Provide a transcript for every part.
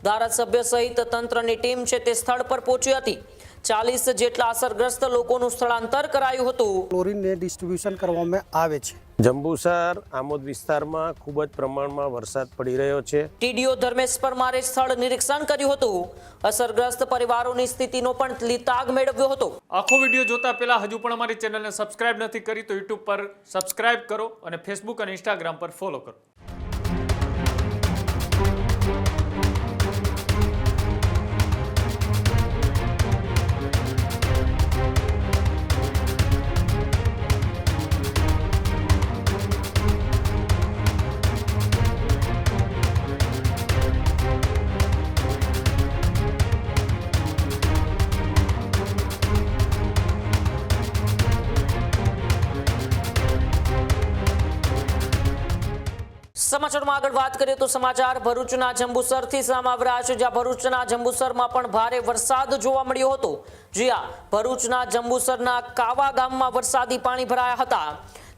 ધારાસભ્ય સહિત તંત્રની ટીમ છે તે સ્થળ પર પહોંચી હતી। 40 જેટલા અસરગ્રસ્ત લોકોનું સ્થળાંતર કરાયું હતું। ક્લોરીનને ડિસ્ટ્રીબ્યુશન કરવામાં આવે છે। જંબુસર આમોદ વિસ્તારમાં ખૂબ જ પ્રમાણમાં વરસાદ પડી રહ્યો છે। ટીડીઓ ધર્મેશ પરમારે સ્થળ નિરીક્ષણ કર્યું હતું। અસરગ્રસ્ત પરિવારોની સ્થિતિનો પણ તાગ મેળવ્યો હતો। આખો વિડીયો જોતા પહેલા હજુ પણ અમારી ચેનલને સબસ્ક્રાઇબ નથી કરી તો યુટ્યુબ પર સબસ્ક્રાઇબ કરો અને ફેસબુક અને ઇન્સ્ટાગ્રામ પર ફોલો કરો। સમાચારમાં આગળ વાત કરીએ તો સમાચાર ભરૂચના જંબુસરથી સામે આવી રહ્યા છે, જ્યાં ભરૂચના જંબુસરમાં પણ ભારે વરસાદ જોવા મળ્યો હતો। જ્યાં ભરૂચના જંબુસરના કાવા ગામમાં વરસાદી પાણી ભરાયા હતા,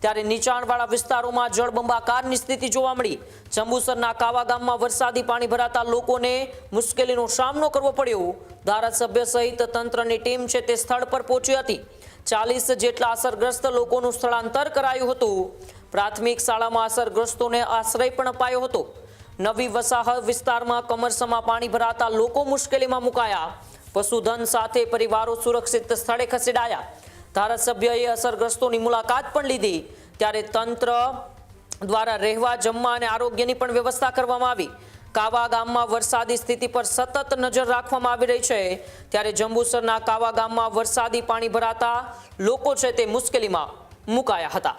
ત્યારે નીચાણવાળા વિસ્તારોમાં જળબંબાકારની સ્થિતિ જોવા મળી। જંબુસરના કાવા ગામમાં વરસાદી પાણી ભરાતા લોકોને મુશ્કેલીનો સામનો કરવો પડ્યો। ધારાસભ્ય સહિત તંત્રની ટીમ છે તે સ્થળ પર પહોંચી હતી। 40 જેટલા અસરગ્રસ્ત લોકોનું સ્થળાંતર કરાયું હતું। પ્રાથમિક શાળામાં અસરગ્રસ્તોને આશ્રય પણ અપાયો હતો। નવી વસાહત વિસ્તારમાં કમરસમાં પાણી ભરાતા લોકો મુશ્કેલીમાં મુકાયા। પશુધન સાથે પરિવારો સુરક્ષિત સ્થળે ખસેડાયા। ધારાસભ્યએ અસરગ્રસ્તોની મુલાકાત પણ લીધી, ત્યારે તંત્ર દ્વારા રહેવા, જમવા અને આરોગ્યની પણ વ્યવસ્થા કરવામાં આવી। કાવા ગામમાં વરસાદી સ્થિતિ પર સતત નજર રાખવામાં આવી રહી છે, ત્યારે જંબુસરના કાવા ગામમાં વરસાદી પાણી ભરાતા લોકો છે તે મુશ્કેલીમાં મુકાયા હતા।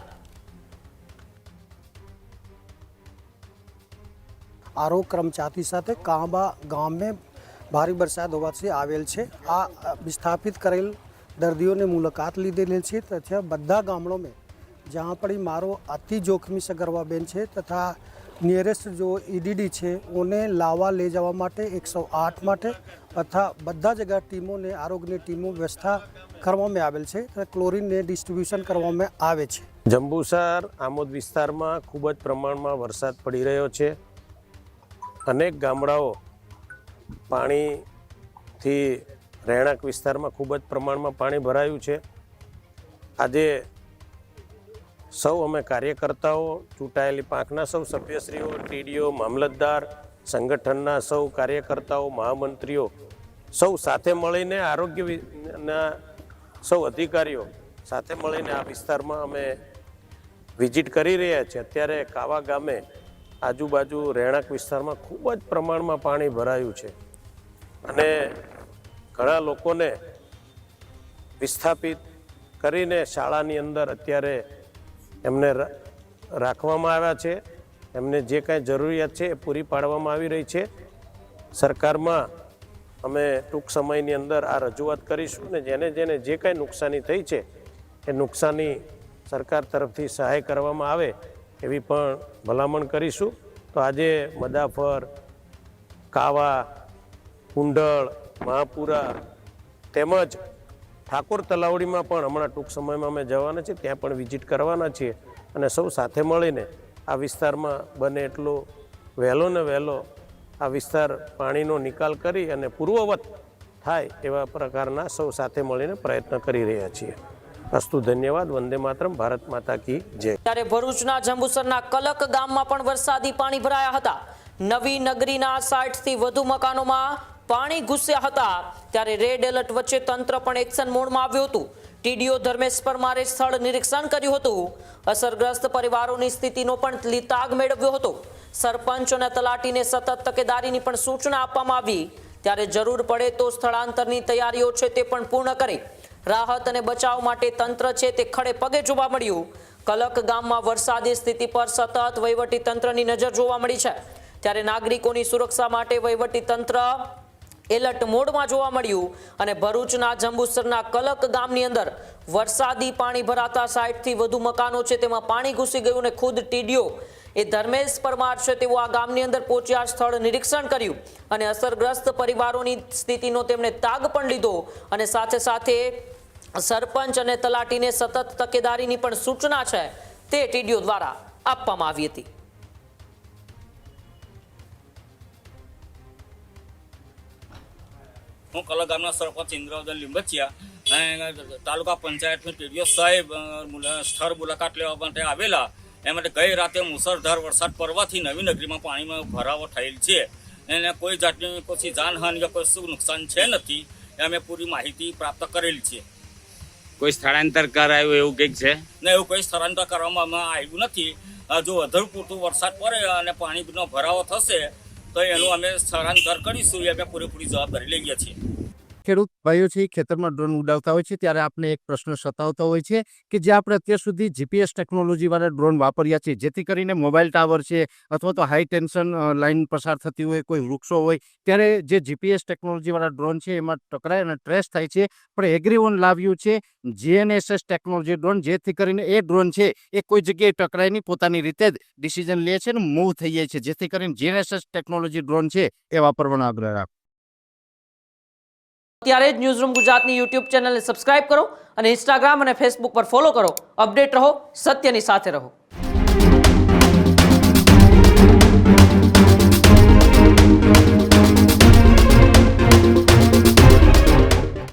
આરોગ્ય કર્મચારી સાથે કાંબા ગામ में ભારે વરસાદ હોવાથી આવેલ છે। આ વિસ્થાપિત કરેલ દર્દીઓને મુલાકાત લીધેલી છે તથા બધા ગામડોમાં જ્યાં પણ મારો અતિ જોખમી સગર્ભાબેન છે તથા નિયરેસ્ટ જો ઈડીડી છે ઓને લાવવા લઈ જવા માટે 108 માટે તથા બધા જગ્યા ટીમોને આરોગ્યની ટીમો વ્યવસ્થા કરવામાં આવેલ છે તથા ક્લોરીનને ડિસ્ટ્રીબ્યુશન કરવામાં આવે છે। જંબુસર આમોદ વિસ્તારમાં ખૂબ જ પ્રમાણમાં વરસાદ પડી રહ્યો છે। અનેક ગામડાઓ પાણીથી રહેણાંક વિસ્તારમાં ખૂબ જ પ્રમાણમાં પાણી ભરાયું છે। આજે સૌ અમે કાર્યકર્તાઓ, ચૂંટાયેલી પાંખના સૌ સભ્યશ્રીઓ, ટીડીઓ, મામલતદાર, સંગઠનના સૌ કાર્યકર્તાઓ, મહામંત્રીઓ સૌ સાથે મળીને, આરોગ્યના સૌ અધિકારીઓ સાથે મળીને આ વિસ્તારમાં અમે વિઝિટ કરી રહ્યા છીએ। અત્યારે કાવા ગામે આજુબાજુ રહેણાંક વિસ્તારમાં ખૂબ જ પ્રમાણમાં પાણી ભરાયું છે અને ઘણા લોકોને વિસ્થાપિત કરીને શાળાની અંદર અત્યારે એમને રાખવામાં આવ્યા છે। એમને જે કાંઈ જરૂરિયાત છે એ પૂરી પાડવામાં આવી રહી છે। સરકારમાં અમે ટૂંક સમયની અંદર આ રજૂઆત કરીશું ને જેને જે કાંઈ નુકસાની થઈ છે એ નુકસાની સરકાર તરફથી સહાય કરવામાં આવે એવી પણ ભલામણ કરીશું। તો આજે મદાફર, કાવા, કુંડળ, મહાપુરા તેમજ ઠાકોર તલાવડીમાં પણ હમણાં ટૂંક સમયમાં અમે જવાના છીએ, ત્યાં પણ વિઝિટ કરવાના છીએ અને સૌ સાથે મળીને આ વિસ્તારમાં બને એટલો વહેલો ને વહેલો આ વિસ્તાર પાણીનો નિકાલ કરી અને પૂર્વવત થાય એવા પ્રકારના સૌ સાથે મળીને પ્રયત્ન કરી રહ્યા છીએ। અસ્તુ ધન્યવાદ। વંદે માતરમ। ભારત માતા કી જય। ત્યારે ભરૂચના જંબુસરના કલક ગામમાં પણ વરસાદી પાણી ભરાયા હતા। નવી નગરીના 60 થી વધુ મકાનોમાં પાણી ઘૂસ્યા હતા, ત્યારે રેડ એલર્ટ વચ્ચે તંત્ર પણ એક્શન મોડમાં આવ્યું હતું। ટીડીઓ ધર્મેશ પરમારે સ્થળ નિરીક્ષણ કર્યું હતું। અસરગ્રસ્ત પરિવારોની સ્થિતિનો પણ તાગ મેળવ્યો હતો। સરપંચ અને તલાટીને સતત તકેદારીની પણ સૂચના આપવામાં આવી, ત્યારે જરૂર પડે તો સ્થળાંતરની તૈયારીઓ છે તે પણ પૂર્ણ કરે। રાહત અને બચાવ માટે તંત્ર છે તે ખડે પગે જોવા મળ્યું। કલક ગામમાં વરસાદી સ્થિતિ પર સતત વહીવટી તંત્રની નજર જોવા મળી છે, ત્યારે નાગરિકોની સુરક્ષા માટે વહીવટી તંત્ર એલર્ટ મોડમાં જોવા મળ્યું અને ભરૂચના જંબુસરના કલક ગામની અંદર વરસાદી પાણી ભરાતા 60 થી વધુ મકાનો છે તેમાં પાણી ઘૂસી ગયું અને ખુદ ટીડીઓ એ ધર્મેશ પરમાર છે તેઓ આ ગામની અંદર પહોંચ્યા, સ્થળ નિરીક્ષણ કર્યું અને અસરગ્રસ્ત પરિવારોની સ્થિતિનો તેમણે તાગ પણ લીધો અને સાથે સાથે સરપંચ અને તલાટીને સતત તકેદારીની પણ સૂચના છે તે ટીડીઓ દ્વારા આપવામાં આવી હતી। હું કલા ગામના સરપંચ ઇન્દ્રવર્ધન લીંબચિયા અને તાલુકા પંચાયતના ટીડીઓ સાહેબ સ્થળ મુલાકાત લેવા માટે આવેલા. એ માટે ગઈ રાતે મુસળધાર વરસાદ પડવાથી નવી નગરીમાં પાણીમાં ભરાવો થયેલ છે અને કોઈ જાતની કોઈ જાનહાનિ કે કોઈ શું નુકસાન છે નથી એ અમે પૂરી માહિતી પ્રાપ્ત કરેલી છે. કોઈ સ્થળાંતર કરાયું એવું કંઈક છે? ને એવું કોઈ સ્થળાંતર કરવામાં આવ્યું નથી. જો વધારે પૂરતું વરસાદ પડે અને પાણીનો ભરાવો થશે તો એનું અમે સ્થળાંતર કરીશું એ અમે પૂરેપૂરી જવાબદારી લઈએ છીએ. ખેડૂત ભાઈઓ છે ખેતરમાં ડ્રોન ઉડાવતા હોય છે ત્યારે આપણે એક પ્રશ્ન સતાવતો હોય છે કે જે આપણે અત્યાર સુધી જીપીએસ ટેકનોલોજીવાળા ડ્રોન વાપર્યા છે જેથી કરીને મોબાઈલ ટાવર છે અથવા તો હાઈ ટેન્શન લાઇન પસાર થતી હોય, કોઈ વૃક્ષો હોય, ત્યારે જે જીપીએસ ટેકનોલોજીવાળા ડ્રોન છે એમાં ટકરાય અને ટ્રેસ થાય છે. પણ એગ્રીવન લાવ્યું છે GNSS ટેકનોલોજી ડ્રોન, જેથી કરીને એ ડ્રોન છે એ કોઈ જગ્યાએ ટકરાય નહીં, પોતાની રીતે જ ડિસિઝન લે છે ને મૂવ થઈ જાય છે. જેથી કરીને GNSS ટેકનોલોજી ડ્રોન છે એ વાપરવાનો આગ્રહ રાખો. ત્યારે જ ન્યૂઝરૂમ ગુજરાતની યુટ્યુબ ચેનલને સબસ્ક્રાઇબ કરો અને ઇન્સ્ટાગ્રામ અને ફેસબુક પર ફોલો કરો. અપડેટ રહો, સત્યની સાથે રહો.